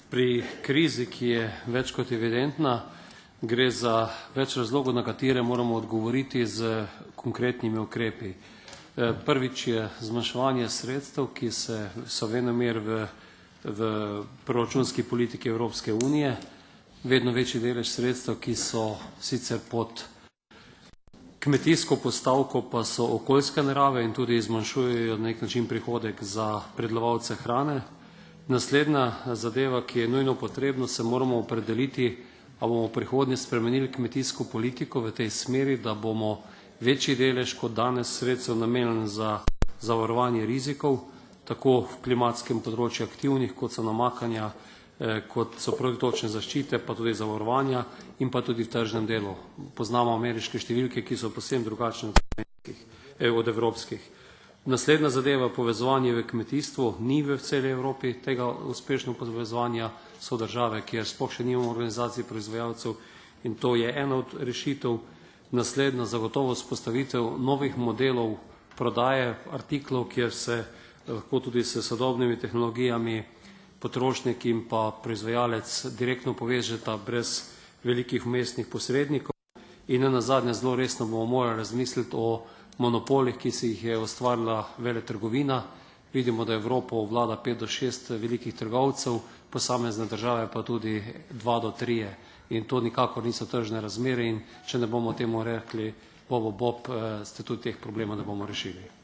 Pri krizi, ki je več kot evidentna, gre za več razlogov, na katere moramo odgovoriti z konkretnimi ukrepi. Prvič je zmanjševanje sredstev, ki so venomer v proračunski politiki Evropske unije, vedno večji delež sredstev, ki so sicer pod kmetijsko postavko, pa so okoljske narave in tudi zmanjšujejo na nek način prihodek za predelovalce hrane. Naslednja zadeva, ki je nujno potrebno, se moramo opredeliti, a bomo v prihodnje spremenili kmetijsko politiko v tej smeri, da bomo večji delež kot danes sredstev namenili za zavarovanje rizikov, tako v klimatskem področju aktivnih, kot so namakanja, kot so protitočne zaščite, pa tudi zavarovanja in pa tudi v tržnem delu. Poznamo ameriške številke, ki so povsem drugačne od evropskih. Naslednja zadeva, povezovanje v kmetijstvu, ni v celi Evropi tega uspešno povezovanja, so države, kjer sploh še nimamo organizacij proizvajalcev in to je ena od rešitev. Naslednja zagotovo vzpostavitev novih modelov prodaje artiklov, kjer se lahko tudi s sodobnimi tehnologijami potrošnik in pa proizvajalec direktno povežeta brez velikih vmesnih posrednikov. In nenazadnje zelo resno bomo morali razmisliti o monopolih, ki si jih je ustvarila veletrgovina. Vidimo, da Evropo vlada 5 do 6 velikih trgovcev, posamezne države pa tudi 2 do 3. In to nikakor niso tržne razmere in če ne bomo temu rekli bob, ste tudi teh problemov ne bomo rešili.